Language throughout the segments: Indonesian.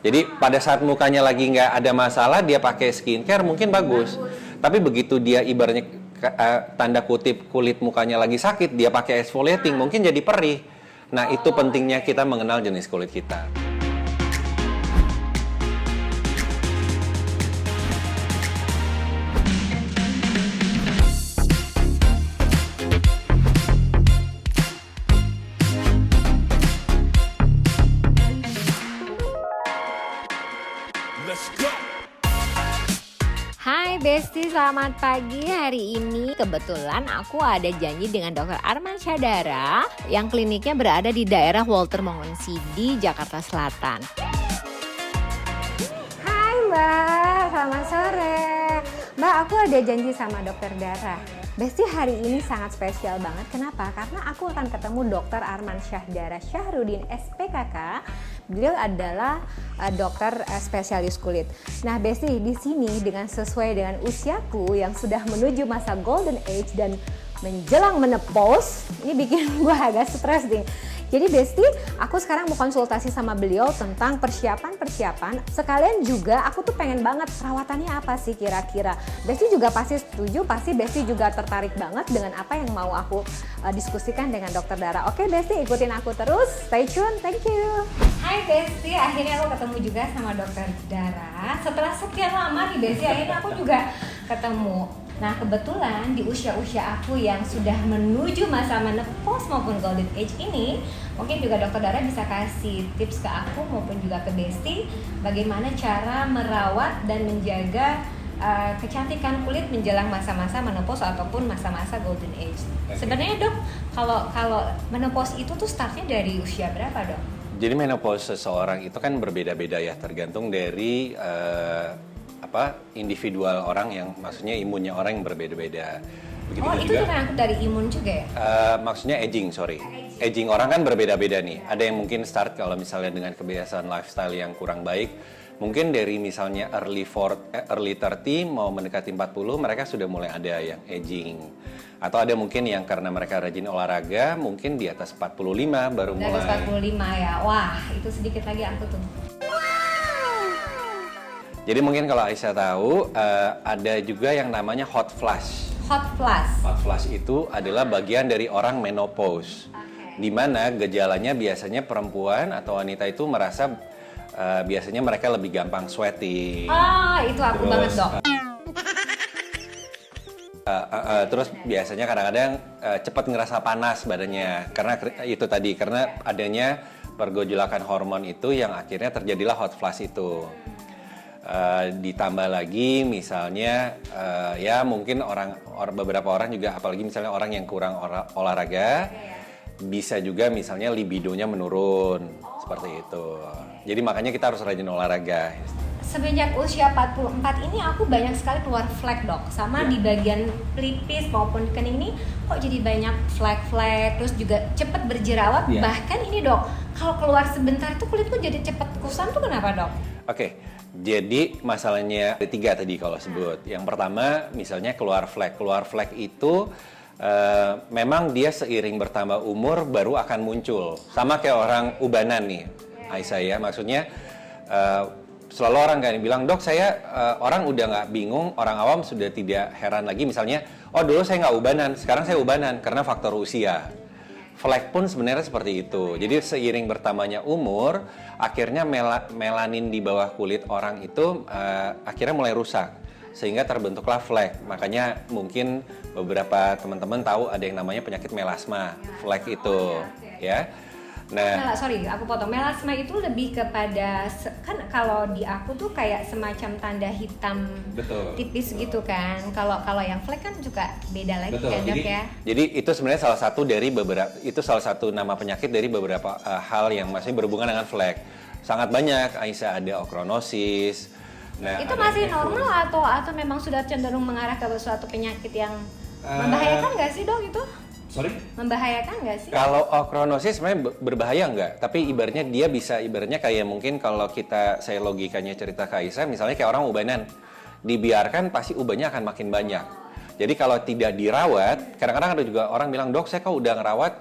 Jadi pada saat mukanya lagi nggak ada masalah, dia pakai skincare mungkin bagus. Tapi begitu dia ibaratnya tanda kutip kulit mukanya lagi sakit, dia pakai exfoliating mungkin jadi perih. Nah, itu pentingnya kita mengenal jenis kulit kita. Hai Besti, selamat pagi. Hari ini kebetulan aku ada janji dengan Dr. Arman Syadara yang kliniknya berada di daerah Walter Monginsidi, Jakarta Selatan. Hai Mbak, selamat sore. Mbak, aku ada janji sama Dr. Dara. Besti, hari ini sangat spesial banget. Kenapa? Karena aku akan ketemu Dr. Arman Syadara Syahrudin SPKK. Beliau adalah dokter spesialis kulit. Nah, Besti, di sini dengan sesuai dengan usiaku yang sudah menuju masa golden age dan menjelang menopause, ini bikin gue agak stres nih. Jadi Besti, aku sekarang mau konsultasi sama beliau tentang persiapan. Sekalian juga aku tuh pengen banget perawatannya apa sih kira-kira. Besti juga pasti setuju, pasti Besti juga tertarik banget dengan apa yang mau aku diskusikan dengan Dr. Dara. Oke Besti, ikutin aku terus, stay tune, thank you. Hai Besti, akhirnya aku ketemu juga sama Dr. Dara. Setelah sekian lama nih Besti, akhirnya aku juga ketemu. Nah, kebetulan di usia-usia aku yang sudah menuju masa menopause maupun golden age ini, mungkin juga Dr. Dara bisa kasih tips ke aku maupun juga ke Besti bagaimana cara merawat dan menjaga kecantikan kulit menjelang masa-masa menopause ataupun masa-masa golden age. Sebenarnya Dok, kalau menopause itu tuh startnya dari usia berapa Dok? Jadi menopause seseorang itu kan berbeda-beda ya, tergantung dari individual orang, yang maksudnya imunnya orang yang berbeda-beda. Begitu itu juga, tergantung dari imun juga ya? maksudnya aging orang kan berbeda-beda nih. Ada yang mungkin start kalau misalnya dengan kebiasaan lifestyle yang kurang baik, mungkin dari misalnya early 30 mau mendekati 40 mereka sudah mulai ada yang aging. Atau ada mungkin yang karena mereka rajin olahraga mungkin di atas 45 baru mulai. Di atas 45 ya. Wah, itu sedikit lagi aku tuh. Jadi mungkin kalau Aisyah tahu, ada juga yang namanya hot flash. Hot flash? Hot flash itu adalah bagian dari orang menopause. Di mana gejalanya biasanya perempuan atau wanita itu merasa biasanya mereka lebih gampang sweating. Itu aku banget Dok. Terus biasanya kadang-kadang cepat ngerasa panas badannya. Karena itu tadi, karena adanya pergejolakan hormon itu yang akhirnya terjadilah hot flash itu. Ditambah lagi misalnya ya mungkin beberapa orang juga, apalagi misalnya orang yang kurang olahraga, bisa juga misalnya libidonya menurun seperti itu. Jadi makanya kita harus rajin olahraga. Semenjak usia 44 ini aku banyak sekali keluar flek Dok, sama di bagian pelipis maupun kening ini kok jadi banyak flek-flek, terus juga cepat berjerawat. Bahkan ini Dok, kalau keluar sebentar itu kulitku jadi cepat kusam tuh kenapa Dok? Oke, jadi masalahnya ada 3 tadi kalau sebut. Yang pertama misalnya keluar flek. Keluar flek itu memang dia seiring bertambah umur baru akan muncul. Sama kayak orang ubanan nih, Aisyah ya. Maksudnya selalu orang kan bilang, dok saya orang udah nggak bingung, orang awam sudah tidak heran lagi. Misalnya, oh dulu saya nggak ubanan, sekarang saya ubanan karena faktor usia. Flek pun sebenarnya seperti itu. Jadi seiring bertambahnya umur, akhirnya melanin di bawah kulit orang itu akhirnya mulai rusak, sehingga terbentuklah flek. Makanya mungkin beberapa teman-teman tahu ada yang namanya penyakit melasma, flek itu, ya. Nah, sorry, aku potong. Melasma itu lebih kepada, kan kalau di aku tuh kayak semacam tanda hitam. Betul. Tipis gitu kan. Kalau yang flek kan juga beda lagi. Betul. Kan Dok ya. Jadi itu sebenarnya salah satu nama penyakit dari beberapa hal yang masih berhubungan dengan flek. Sangat banyak, Aisyah, ada ochronosis. Nah, itu masih normal atau memang sudah cenderung mengarah ke suatu penyakit yang membahayakan nggak sih Dok itu? Sorry? Membahayakan nggak sih? Kalau ochronosis sebenarnya berbahaya nggak? Tapi ibaratnya dia bisa, ibaratnya kayak mungkin kalau saya logikanya cerita ke Aisyah, misalnya kayak orang ubanan, dibiarkan pasti ubannya akan makin banyak. Jadi kalau tidak dirawat, kadang-kadang ada juga orang bilang, dok saya kok udah ngerawat,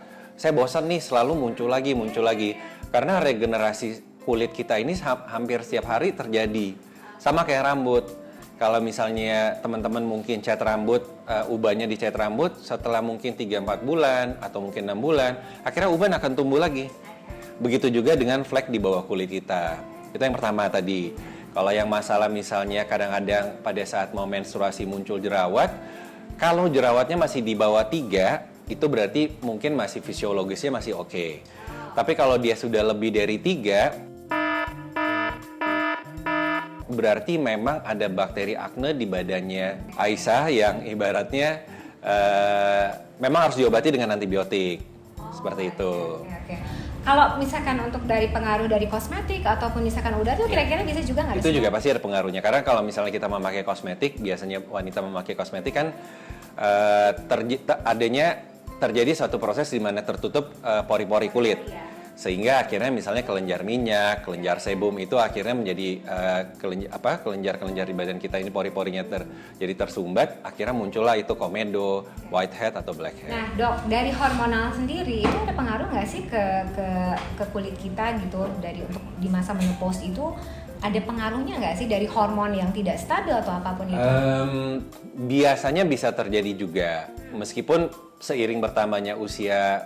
saya bosan nih selalu muncul lagi. Karena regenerasi kulit kita ini hampir setiap hari terjadi. Sama kayak rambut. Kalau misalnya teman-teman mungkin cat rambut, ubannya dicat rambut, setelah mungkin 3-4 bulan atau mungkin 6 bulan, akhirnya uban akan tumbuh lagi. Begitu juga dengan flek di bawah kulit kita. Itu yang pertama tadi. Kalau yang masalah misalnya kadang-kadang pada saat mau menstruasi muncul jerawat, kalau jerawatnya masih di bawah 3, itu berarti mungkin masih fisiologisnya masih oke. Tapi kalau dia sudah lebih dari 3, berarti memang ada bakteri akne di badannya Aisyah yang ibaratnya memang harus diobati dengan antibiotik. Seperti itu. Oke. Kalau misalkan untuk dari pengaruh dari kosmetik ataupun misalkan udara itu kira-kira bisa juga nggak? Itu juga pasti ada pengaruhnya. Karena kalau misalnya kita memakai kosmetik, biasanya wanita memakai kosmetik kan terjadi suatu proses di mana tertutup pori-pori kulit. Sehingga akhirnya misalnya kelenjar minyak, kelenjar sebum itu akhirnya menjadi kelenjar-kelenjar di badan kita ini pori-porinya jadi tersumbat, akhirnya muncullah itu komedo, whitehead atau blackhead. Nah dok, dari hormonal sendiri itu ada pengaruh nggak sih ke kulit kita gitu dari untuk di masa menopause itu ada pengaruhnya nggak sih dari hormon yang tidak stabil atau apapun itu? Biasanya bisa terjadi juga, meskipun seiring bertambahnya usia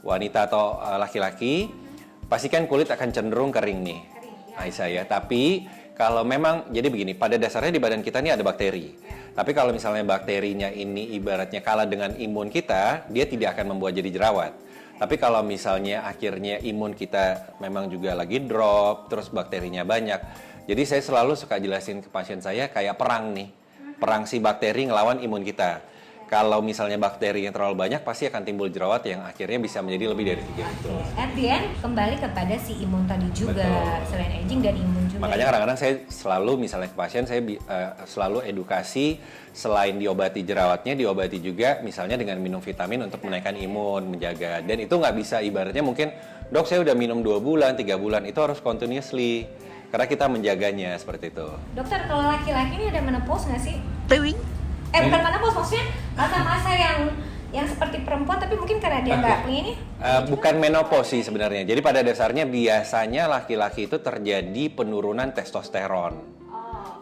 wanita atau laki-laki, pasti kan kulit akan cenderung kering nih, Aisyah ya. Tapi kalau memang, jadi begini, pada dasarnya di badan kita ini ada bakteri. Tapi kalau misalnya bakterinya ini ibaratnya kalah dengan imun kita, dia tidak akan membuat jadi jerawat. Tapi kalau misalnya akhirnya imun kita memang juga lagi drop, terus bakterinya banyak. Jadi saya selalu suka jelasin ke pasien saya kayak perang nih. Perang si bakteri ngelawan imun kita. Kalau misalnya bakteri yang terlalu banyak, pasti akan timbul jerawat yang akhirnya bisa menjadi lebih dari 3 itu. At the end, kembali kepada si imun tadi juga. Betul. Selain aging dan imun juga. Makanya kadang-kadang saya selalu, misalnya ke pasien, saya selalu edukasi, selain diobati jerawatnya, diobati juga misalnya dengan minum vitamin untuk menaikkan imun, menjaga. Dan itu nggak bisa ibaratnya mungkin, dok saya udah minum 2 bulan, 3 bulan, itu harus continuously. Karena kita menjaganya, seperti itu. Dokter, kalau laki-laki ini ada menopause nggak sih? Bukan menopause, maksudnya masa-masa yang seperti perempuan tapi mungkin karena dia nggak ini bukan menopause sih sebenarnya. Jadi pada dasarnya biasanya laki-laki itu terjadi penurunan testosteron.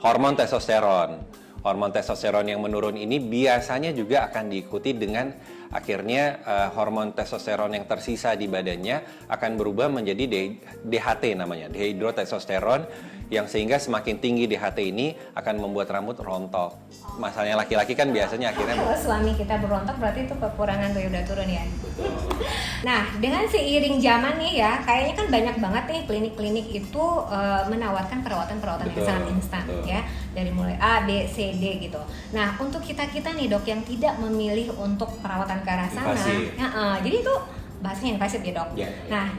Hormon testosteron. Hormon testosteron yang menurun ini biasanya juga akan diikuti dengan akhirnya hormon testosteron yang tersisa di badannya akan berubah menjadi DHT namanya, dehidrotestosteron, yang sehingga semakin tinggi DHT ini akan membuat rambut rontok. Masalahnya laki-laki kan biasanya akhirnya kalau suami kita berontak berarti itu kekurangan tuh udah turun ya. Nah, dengan seiring zaman nih ya, kayaknya kan banyak banget nih klinik-klinik itu menawarkan perawatan-perawatan yang sangat instan ya, dari mulai A, B, C, D gitu. Nah, untuk kita-kita nih dok yang tidak memilih untuk perawatan ke arah sana, jadi itu bahasanya invasif ya dok. Nah,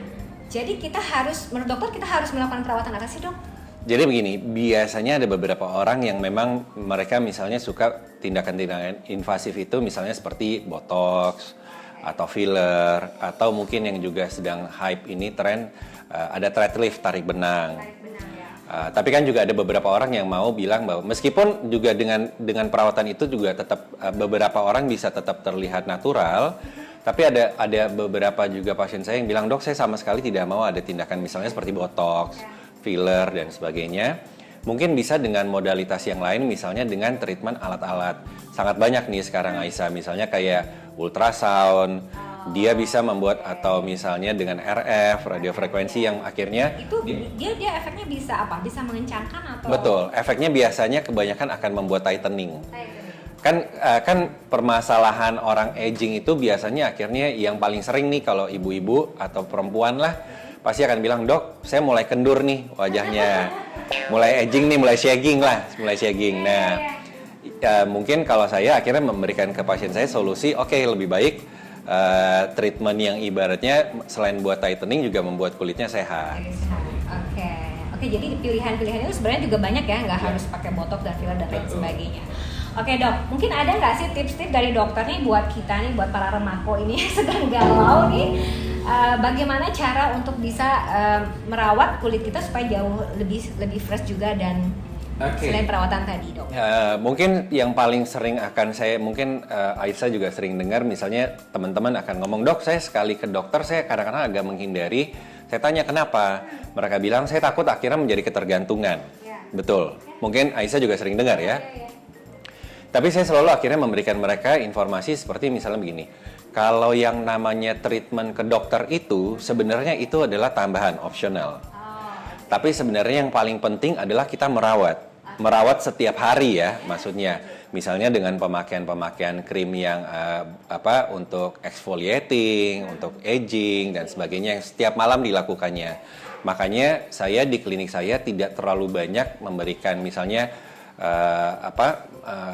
jadi kita harus, menurut dokter kita harus melakukan perawatan apa sih dok? Jadi begini, biasanya ada beberapa orang yang memang mereka misalnya suka tindakan-tindakan invasif itu misalnya seperti botox atau filler, atau mungkin yang juga sedang hype ini tren ada thread lift, tarik benang. Tapi kan juga ada beberapa orang yang mau bilang bahwa meskipun juga dengan perawatan itu juga tetap beberapa orang bisa tetap terlihat natural, tapi ada beberapa juga pasien saya yang bilang, dok saya sama sekali tidak mau ada tindakan misalnya seperti botox, filler dan sebagainya. Mungkin bisa dengan modalitas yang lain, misalnya dengan treatment alat-alat. Sangat banyak nih sekarang Aisyah, misalnya kayak ultrasound, dia bisa membuat, atau misalnya dengan RF, radiofrekuensi yang akhirnya itu dia efeknya bisa apa? Bisa mengencangkan atau? Betul, efeknya biasanya kebanyakan akan membuat tightening. Kan permasalahan orang aging itu biasanya akhirnya yang paling sering nih kalau ibu-ibu atau perempuan lah pasti akan bilang, dok saya mulai kendur nih wajahnya, mulai aging nih, mulai shagging. Nah mungkin kalau saya akhirnya memberikan ke pasien saya solusi, oke, lebih baik treatment yang ibaratnya selain buat tightening juga membuat kulitnya sehat. Oke, jadi pilihan-pilihannya itu sebenarnya juga banyak ya, nggak harus pakai botox dan filler dan lain sebagainya. Oke dok, mungkin ada nggak sih tips-tips dari dokter nih buat kita nih, buat para remako ini yang sedang galau nih, bagaimana cara untuk bisa merawat kulit kita supaya jauh lebih fresh juga dan selain perawatan tadi dok? Mungkin yang paling sering akan saya, mungkin Aisyah juga sering dengar, misalnya teman-teman akan ngomong, dok saya sekali ke dokter saya kadang-kadang agak menghindari Saya tanya kenapa? Mereka bilang saya takut akhirnya menjadi ketergantungan. Betul. Mungkin Aisyah juga sering dengar ya. Tapi saya selalu akhirnya memberikan mereka informasi seperti misalnya begini. Kalau yang namanya treatment ke dokter itu sebenarnya itu adalah tambahan, opsional. Tapi sebenarnya yang paling penting adalah kita merawat. Merawat setiap hari ya, maksudnya. Misalnya dengan pemakaian krim yang untuk exfoliating, untuk aging dan sebagainya yang setiap malam dilakukannya. Makanya saya di klinik saya tidak terlalu banyak memberikan misalnya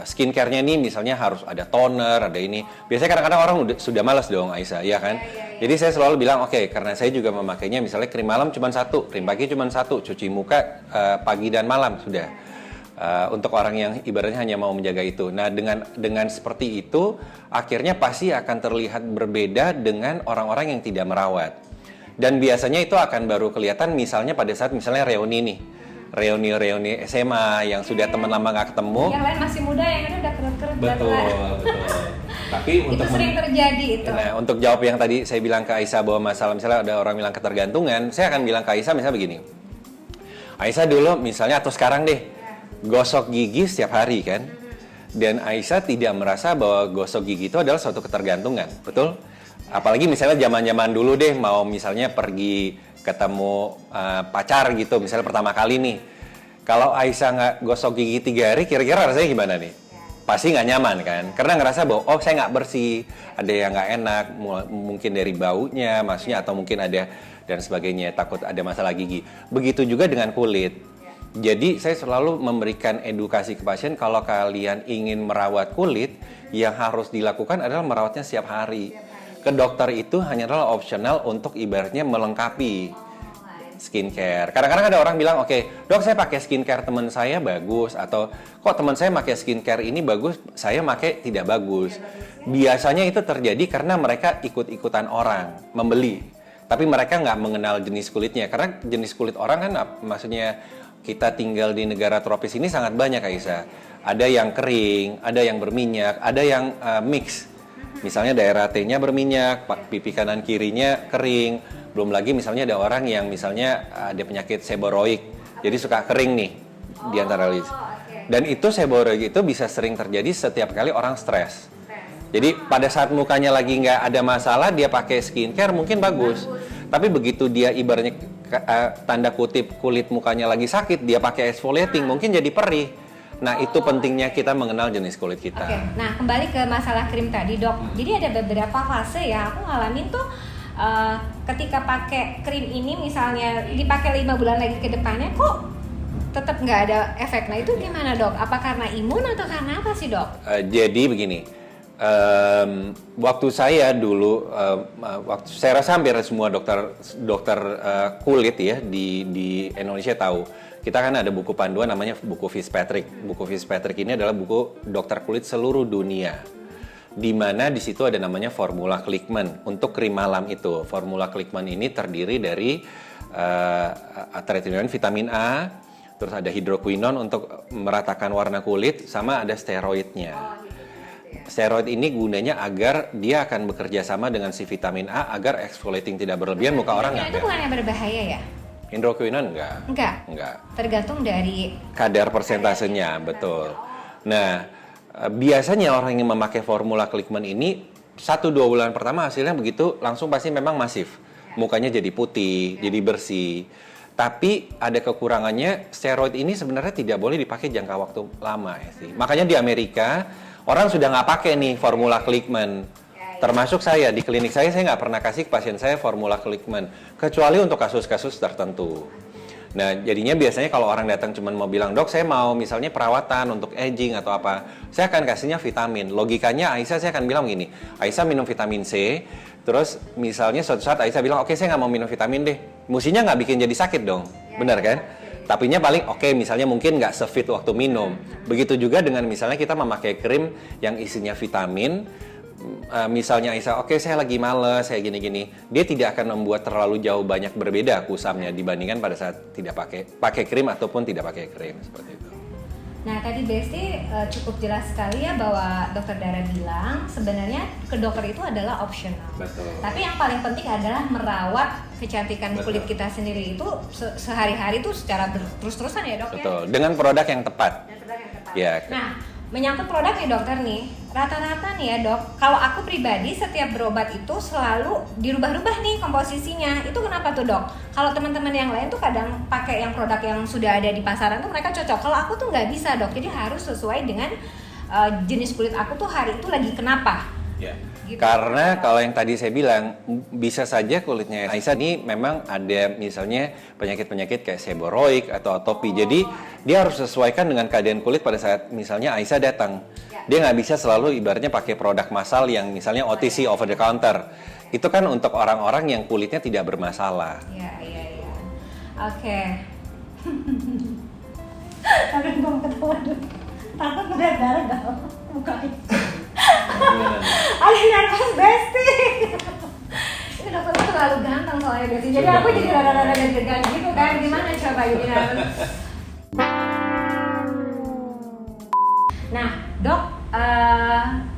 skincare-nya nih misalnya harus ada toner, ada ini. Biasanya kadang-kadang orang sudah malas dong Aisyah, ya kan? Jadi saya selalu bilang oke, karena saya juga memakainya misalnya krim malam cuma satu, krim pagi cuma satu, cuci muka pagi dan malam sudah. Untuk orang yang ibaratnya hanya mau menjaga itu. Nah, dengan seperti itu akhirnya pasti akan terlihat berbeda dengan orang-orang yang tidak merawat. Dan biasanya itu akan baru kelihatan misalnya pada saat misalnya reuni nih. Reuni SMA yang sudah teman lama nggak ketemu. Yang lain masih muda, yang ini udah keren-keren. Betul. Tapi itu sering terjadi itu. Nah, untuk jawab yang tadi saya bilang ke Aisyah bahwa masalah misalnya ada orang bilang ketergantungan, saya akan bilang ke Aisyah misalnya begini. Aisyah dulu misalnya atau sekarang deh, gosok gigi setiap hari kan. Dan Aisyah tidak merasa bahwa gosok gigi itu adalah suatu ketergantungan, betul? Apalagi misalnya zaman-zaman dulu deh mau misalnya pergi ketemu pacar gitu, misalnya pertama kali nih. Kalau Aisyah nggak gosok gigi 3 hari, kira-kira rasanya gimana nih? Pasti nggak nyaman kan? Karena ngerasa bahwa oh saya nggak bersih, ada yang nggak enak, mungkin dari baunya, maksudnya atau mungkin ada dan sebagainya, takut ada masalah gigi. Begitu juga dengan kulit. Jadi saya selalu memberikan edukasi ke pasien kalau kalian ingin merawat kulit, yang harus dilakukan adalah merawatnya setiap hari. Ke dokter itu hanya adalah opsional untuk ibaratnya melengkapi skincare. Kadang-kadang ada orang bilang, oke, dok saya pakai skincare teman saya bagus, atau kok teman saya pakai skincare ini bagus, saya pakai tidak bagus. Biasanya itu terjadi karena mereka ikut-ikutan orang membeli, tapi mereka nggak mengenal jenis kulitnya. Karena jenis kulit orang kan, maksudnya kita tinggal di negara tropis ini sangat banyak, Aisyah. Ada yang kering, ada yang berminyak, ada yang mix. Misalnya daerah T-nya berminyak, pipi kanan kirinya kering. Belum lagi misalnya ada orang yang misalnya ada penyakit seboroik, jadi suka kering nih di antara lips. Dan itu seboroik itu bisa sering terjadi setiap kali orang stres. Jadi pada saat mukanya lagi nggak ada masalah, dia pakai skincare mungkin bagus. Tapi begitu dia ibaratnya tanda kutip kulit mukanya lagi sakit, dia pakai exfoliating mungkin jadi perih. Nah, itu pentingnya kita mengenal jenis kulit kita. Oke. Nah, kembali ke masalah krim tadi, dok. Jadi ada beberapa fase ya, aku ngalamin tuh ketika pakai krim ini misalnya dipakai 5 bulan lagi ke depannya kok tetap nggak ada efek. Nah, itu gimana, dok? Apa karena imun atau karena apa sih, dok? Jadi begini, waktu saya dulu, waktu saya rasa hampir semua dokter kulit ya di Indonesia tahu. Kita kan ada buku panduan namanya buku Fitzpatrick. Buku Fitzpatrick ini adalah buku dokter kulit seluruh dunia. Di mana di situ ada namanya formula Klickman untuk krim malam itu. Formula Klickman ini terdiri dari tretinoin vitamin A, terus ada hidroquinone untuk meratakan warna kulit, sama ada steroidnya. Steroid ini gunanya agar dia akan bekerja sama dengan si vitamin A agar exfoliating tidak berlebihan, muka orang nggak. Itu bukan yang berbahaya ya? Hidroquinone enggak. Tergantung dari kadar persentasenya, betul. Nah, biasanya orang yang memakai formula Klickman ini 1-2 bulan pertama hasilnya begitu langsung pasti memang masif. Mukanya jadi putih, jadi bersih. Tapi ada kekurangannya, steroid ini sebenarnya tidak boleh dipakai jangka waktu lama ya sih. Makanya di Amerika orang sudah nggak pakai nih formula Klickman. Termasuk saya, di klinik saya nggak pernah kasih ke pasien saya formula Klickman. Kecuali untuk kasus-kasus tertentu. Nah, jadinya biasanya kalau orang datang cuma mau bilang, dok saya mau misalnya perawatan untuk aging atau apa, saya akan kasihnya vitamin. Logikanya Aisyah saya akan bilang gini, Aisyah minum vitamin C, terus misalnya suatu saat Aisyah bilang, oke saya nggak mau minum vitamin deh. Mestinya nggak bikin jadi sakit dong, benar kan? Tapinya paling oke, misalnya mungkin nggak se-fit waktu minum. Begitu juga dengan misalnya kita memakai krim yang isinya vitamin, misalnya Aisyah, oke saya lagi males, saya gini-gini, dia tidak akan membuat terlalu jauh banyak berbeda kusamnya dibandingkan pada saat tidak pakai krim ataupun tidak pakai krim, seperti itu. Nah tadi Besti cukup jelas sekali ya bahwa dokter Dara bilang sebenarnya ke dokter itu adalah optional. Betul. Tapi yang paling penting adalah merawat kecantikan kulit kita sendiri itu sehari-hari tuh secara terus-terusan ya dok ya. Betul. Dengan produk yang tepat. Dan produk yang tepat. Ya. Nah menyangkut produk nih dokter nih, rata-rata nih ya dok, kalau aku pribadi setiap berobat itu selalu dirubah-rubah nih komposisinya. Itu kenapa tuh dok? Kalau teman-teman yang lain tuh kadang pakai yang produk yang sudah ada di pasaran tuh mereka cocok. Kalau aku tuh nggak bisa dok, jadi harus sesuai dengan jenis kulit aku tuh hari itu lagi kenapa. Ya. Gitu. Karena kalau yang tadi saya bilang, bisa saja kulitnya Aisyah ini memang ada misalnya penyakit-penyakit kayak seboroik atau atopi. Jadi dia harus sesuaikan dengan keadaan kulit pada saat misalnya Aisyah datang. Dia nggak bisa selalu ibaratnya pakai produk massal yang misalnya OTC, over the counter. Itu kan untuk orang-orang yang kulitnya tidak bermasalah. Iya. Oke. Tapi gue mau ketawa dulu. Takut darah dong. Bukain. Ada nervous Besti. Ini dokter tuh terlalu ganteng soalnya Besti. Jadi aku jadi rada-rada deg-degan gitu kan. Gimana coba Yudina? Nah, dok,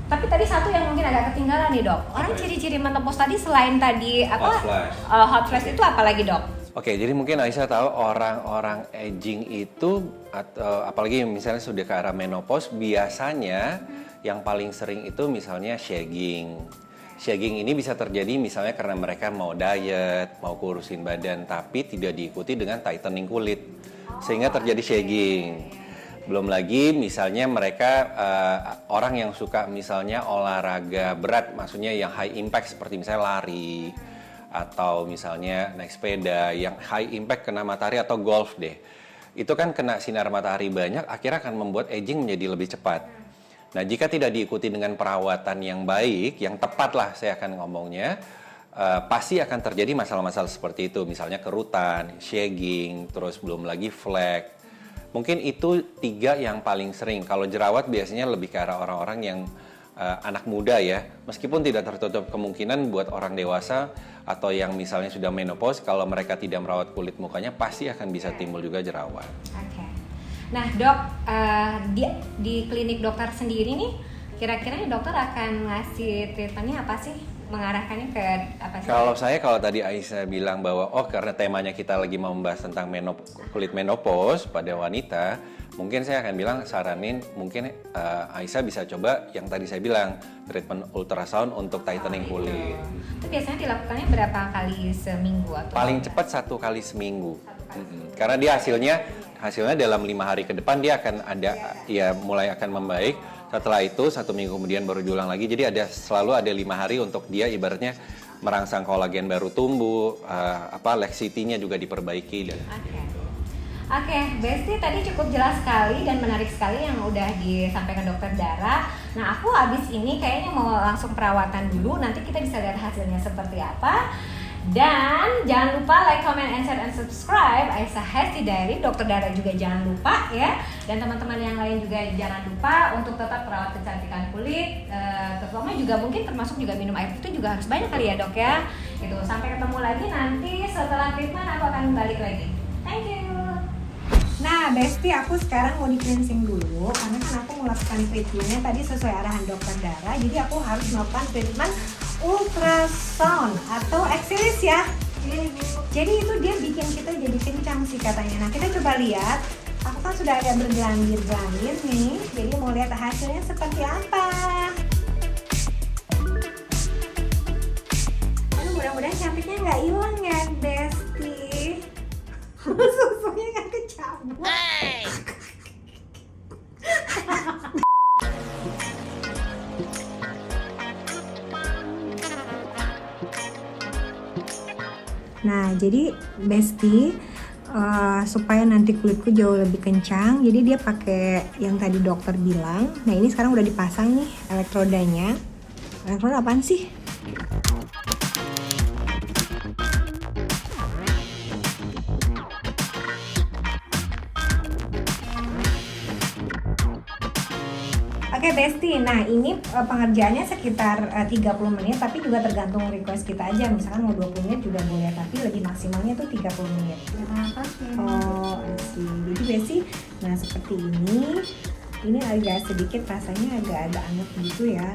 tapi tadi satu yang mungkin agak ketinggalan nih dok. Orang ciri-ciri menopause tadi selain tadi apa? Hot flash itu apa lagi dok? Oke, jadi mungkin Aisyah tahu orang-orang aging itu atau apalagi misalnya sudah ke arah menopause biasanya yang paling sering itu misalnya shagging. Shagging ini bisa terjadi misalnya karena mereka mau diet, mau kurusin badan tapi tidak diikuti dengan tightening kulit sehingga terjadi shagging. Belum lagi misalnya mereka orang yang suka misalnya olahraga berat, maksudnya yang high impact seperti misalnya lari atau misalnya naik sepeda yang high impact kena matahari atau golf deh. Itu kan kena sinar matahari banyak akhirnya akan membuat aging menjadi lebih cepat. Nah, jika tidak diikuti dengan perawatan yang baik, yang tepat lah saya akan ngomongnya, pasti akan terjadi masalah-masalah seperti itu. Misalnya kerutan, shagging, terus belum lagi flek. Mungkin itu 3 yang paling sering. Kalau jerawat biasanya lebih ke arah orang-orang yang anak muda ya. Meskipun tidak tertutup kemungkinan buat orang dewasa atau yang misalnya sudah menopause, kalau mereka tidak merawat kulit mukanya pasti akan bisa timbul juga jerawat. Oke. Nah dok, di klinik dokter sendiri nih, kira-kira dokter akan ngasih treatmentnya apa sih? Mengarahkannya ke apa sih? Kalau tadi Aisyah bilang bahwa karena temanya kita lagi mau membahas tentang kulit menopause pada wanita, mungkin saya akan bilang saranin mungkin Aisyah bisa coba yang tadi saya bilang treatment ultrasound untuk tightening kulit. Itu biasanya dilakukannya berapa kali seminggu atau? Paling cepat 1 kali seminggu. Karena dia hasilnya dalam 5 hari ke depan dia akan ada mulai akan membaik. Setelah itu 1 minggu kemudian baru diulang lagi. Jadi selalu ada 5 hari untuk dia ibaratnya merangsang kolagen baru tumbuh, laksitinya juga diperbaiki dan. Oke, Besti tadi cukup jelas sekali dan menarik sekali yang udah disampaikan dokter Dara. Nah, aku abis ini kayaknya mau langsung perawatan dulu. Nanti kita bisa lihat hasilnya seperti apa. Dan jangan lupa like, comment, and share, and subscribe Aisyah Hesti Diary. Dokter Dara juga jangan lupa ya. Dan teman-teman yang lain juga jangan lupa untuk tetap perawat kecantikan kulit. Terutama juga mungkin termasuk juga minum air putih juga harus banyak kali ya dok ya. Gitu. Sampai ketemu lagi nanti setelah treatment aku akan balik lagi. Thank you. Nah Besti, aku sekarang mau di cleansing dulu karena kan aku melakukan treatmentnya tadi sesuai arahan dokter Dara. Jadi aku harus melakukan treatment ultrasound atau eksilis ya. Jadi itu dia bikin kita jadi kencang sih katanya. Nah kita coba lihat. Aku kan sudah ada bergelambir-gelambir nih. Jadi mau lihat hasilnya seperti apa. Aduh, mudah-mudahan cantiknya nggak hilang ya Besti. Susunya nggak kecabut. Nah, jadi Besti supaya nanti kulitku jauh lebih kencang, jadi dia pakai yang tadi dokter bilang. Nah, ini sekarang udah dipasang nih elektrodanya. Elektroda apaan sih? Oke Besti, nah ini pengerjaannya sekitar 30 menit tapi juga tergantung request kita aja. Misalkan mau 20 menit juga boleh, tapi lebih maksimalnya tuh 30 menit. Kenapa sih? Oh, asli. Jadi Besti Nah seperti ini agak sedikit rasanya agak-agak anget gitu ya.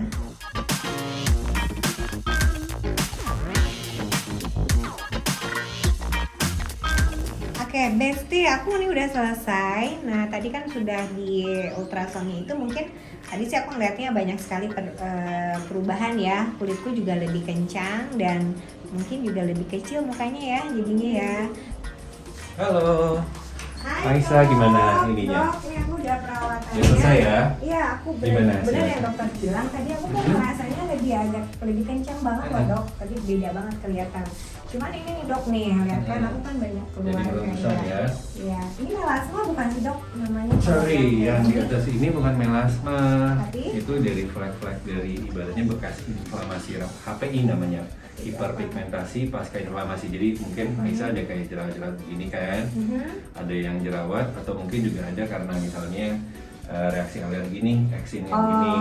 Oke, Besti, aku ini udah selesai. Nah, tadi kan sudah di ultrasonnya itu mungkin tadi sih aku ngeliatnya banyak sekali perubahan ya. Kulitku juga lebih kencang dan mungkin juga lebih kecil mukanya ya jadinya ya. Halo. Hai, Aisyah, Dok. gimana ininya? Dok, ini aku udah perawatannya. Udah selesai ya? Iya, aku Gimana benar yang hasilnya? dokter bilang tadi aku kok rasanya lebih kencang banget loh dok. Tadi beda banget kelihatan. Cuman ini nih dok nih, lihat kan aku kan banyak keluar Jadi berurusan ya? Iya, ini melasma bukan sih dok namanya? Sorry, Kalau yang di ini. atas ini bukan melasma. Tapi? Itu dari flek-flek dari ibaratnya bekas inflamasi HPI namanya. Hiperpigmentasi pasca inflamasi. Jadi mungkin Aisyah ada kayak jerawat-jerawat begini kan? Ada yang jerawat atau mungkin juga ada karena misalnya reaksi alergi nih, eksim yang gini.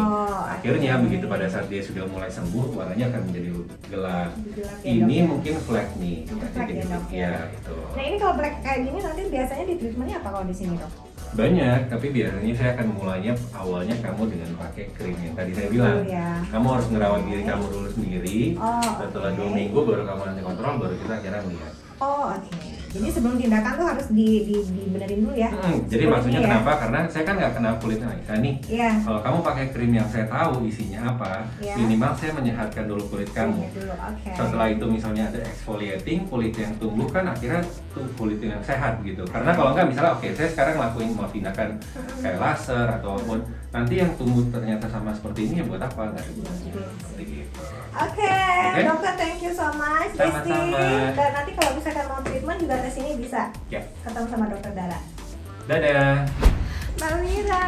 Akhirnya begitu pada saat dia sudah mulai sembuh, warnanya akan menjadi gelap. Gelap ya, Ini dok. mungkin flek nih. Itu flek ya, dok, ya? Ya, itu. Nah ini kalau black kayak gini nanti biasanya di treatmentnya apa kalau di sini dok? Banyak, tapi biasanya saya akan mulainya awalnya kamu dengan pakai krim yang tadi saya bilang. Ya. Kamu harus ngerawat diri kamu dulu sendiri. Setelah oke. 2 minggu baru kamu nanti kontrol, baru kita akhirnya melihat. Oh oke. Jadi sebelum tindakan tuh harus dibenerin dulu ya. Jadi Kulitnya maksudnya ya? kenapa? Karena saya kan nggak kenal kulitnya Aisyah nih. Iya. Kalau kamu pakai krim yang saya tahu isinya apa, Iya. minimal saya menyehatkan dulu kulit kamu. Lihat dulu, oke. Setelah itu misalnya ada exfoliating, kulit yang tumbuh kan akhirnya tuh kulit yang sehat gitu. Karena kalau nggak misalnya oke, saya sekarang lakuin mau tindakan kayak laser ataupun nanti yang tumbuh ternyata sama seperti ini ya buat apa? Nggak ada gunanya. Seperti itu. Oke, dokter thank you so much, Besti. Sama-sama. Dan nanti kalau misalkan mau treatment juga ke sini bisa Ya, ketemu sama dokter Dara. dadah. Mbak Mira,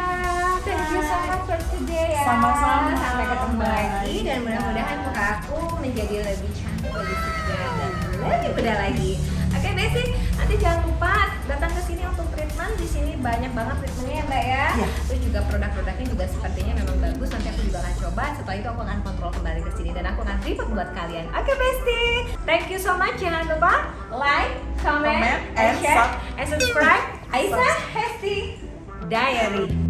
thank you so much for today ya. Sama-sama. Sampai ketemu lagi dan mudah-mudahan muka aku menjadi lebih cantik, lebih segar dan lebih muda lagi. Oke Besti, nanti jangan lupa datang ke sini untuk treatment. Di sini banyak banget treatmentnya ya Mbak ya. Iya. Terus juga produk-produknya juga sepertinya memang bagus. Nanti aku juga akan coba. Setelah itu aku akan kontrol kembali ke sini dan aku akan report buat kalian. Oke Besti, thank you so much. Jangan lupa like, comment, Comment, and and share, and subscribe. Aisyah Hesti Diary.